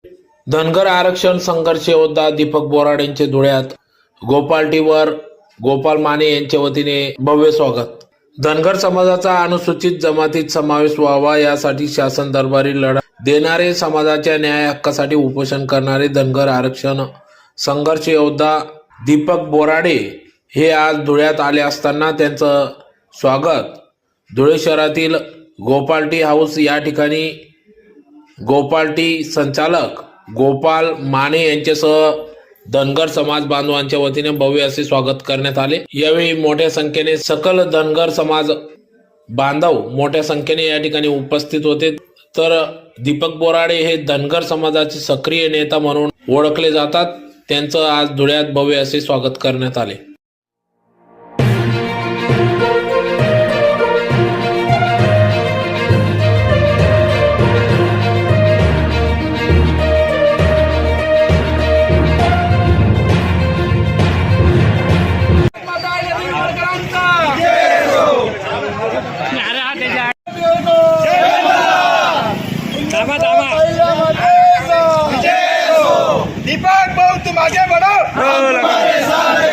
धनगर आरक्षण संघर्ष योद्धा दीपक बोराडेंचे धुळ्यात गोपाल टीवर गोपाल माने यांच्या वतीने भव्य स्वागत। धनगर समाजाचा अनुसूचित जमातीत समावेश व्हावा यासाठी शासन दरबारी लढा देणारे, समाजाच्या न्याय हक्कासाठी उपोषण करणारे धनगर आरक्षण संघर्ष योद्धा दीपक बोराडे हे आज धुळ्यात आले असताना त्यांचं स्वागत धुळे शहरातील गोपाल टी हाऊस या ठिकाणी गोपाल टी संचालक गोपाल माने यांच्यासह धनगर समाज बांधवांच्या वतीने भव्य असे स्वागत करण्यात आले। यावेळी मोठ्या संख्येने सकल धनगर समाज बांधव मोठ्या संख्येने या ठिकाणी उपस्थित होते। तर दीपक बोराडे हे धनगर समाजाचे सक्रिय नेता म्हणून ओळखले जातात। त्यांचं आज धुळ्यात भव्य असे स्वागत करण्यात आले। दीपक भाऊ तुम आगे बढ़ो,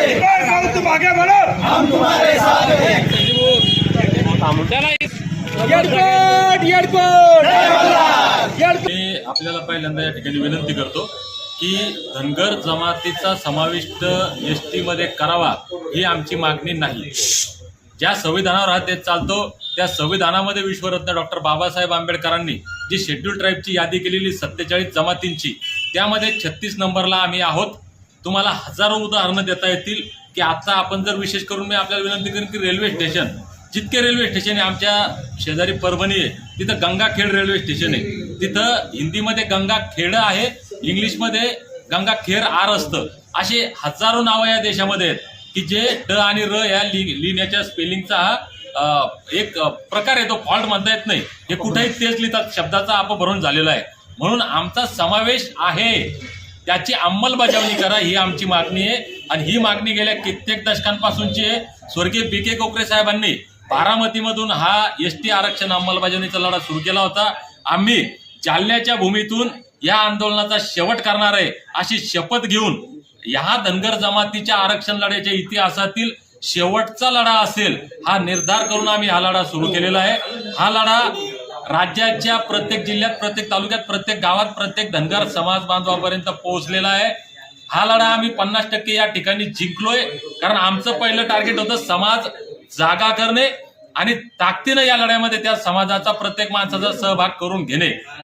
दीपक भाऊ तुम आगे बढ़ो, हम तुम्हारे साथ हैं। मी आपल्याला पहिल्यांदा या ठिकाणी विनंती करतो की धनगर जमातीचा समाविष्ट एसटी मध्ये करावा ही आमची मागणी नाही। ज्या संविधानावर हा देश चालतो त्या संविधानामध्ये विश्वरत्न डॉक्टर बाबासाहेब आंबेडकरांनी जी शेड्यूल ट्राईबची यादी केलेली 47 जमातींची, त्यामध्ये 36 नंबरला आम्ही आहोत। तुम्हाला हजारो उदाहरणं देता येतील की आता आपण जर विशेष करून मी आपल्याला विनंती करेन की रेल्वे स्टेशन, जितके रेल्वे स्टेशन आहे आमच्या शेजारी परभणी आहे तिथं गंगाखेड रेल्वे स्टेशन आहे, तिथं हिंदीमध्ये गंगाखेड आहे, इंग्लिशमध्ये गंगाखेर आर असतं। असे हजारो नावं या देशामध्ये आहेत की जे ड आणि र या लिहिण्याच्या स्पेलिंगचा हा एक प्रकार आहे, तो फॉल्ट म्हणता येत नाही। हे कुठेही तेच लिहितात, शब्दाचा अपभ्रंश झालेला आहे। म्हणून आमचा समावेश आहे त्याची अंमलबजावणी करा ही आमची मागणी आहे। आणि ही मागणी गेल्या कित्येक दशकांपासूनची आहे। स्वर्गीय बी.के. कोकरे साहेबांनी बारामतीमधून हा एसटी आरक्षण अंमलबजावणीचा लढा सुरू केला होता। आम्ही जालन्याच्या भूमीतून या आंदोलनाचा शेवट करणार आहे अशी शपथ घेऊन या धनगर जमातीच्या आरक्षण लढ्याच्या इतिहासातील शेवटचा लढा असेल हा निर्धार करून आम्ही हा लढा सुरू केलेला आहे। हा लढा राज्याच्या प्रत्येक जिल्ह्यात, प्रत्येक तालुक्यात, प्रत्येक गावात, प्रत्येक धनगर समाज बांधवापर्यंत पोहोचलेला आहे। हा लढा आम्ही 50% या ठिकाणी जिंकलोय, कारण आमचं पहिलं टार्गेट होतं समाज जागा करणे आणि ताकदीनं या लढ्यामध्ये त्या समाजाचा प्रत्येक माणसाचा सहभाग करून घेणे।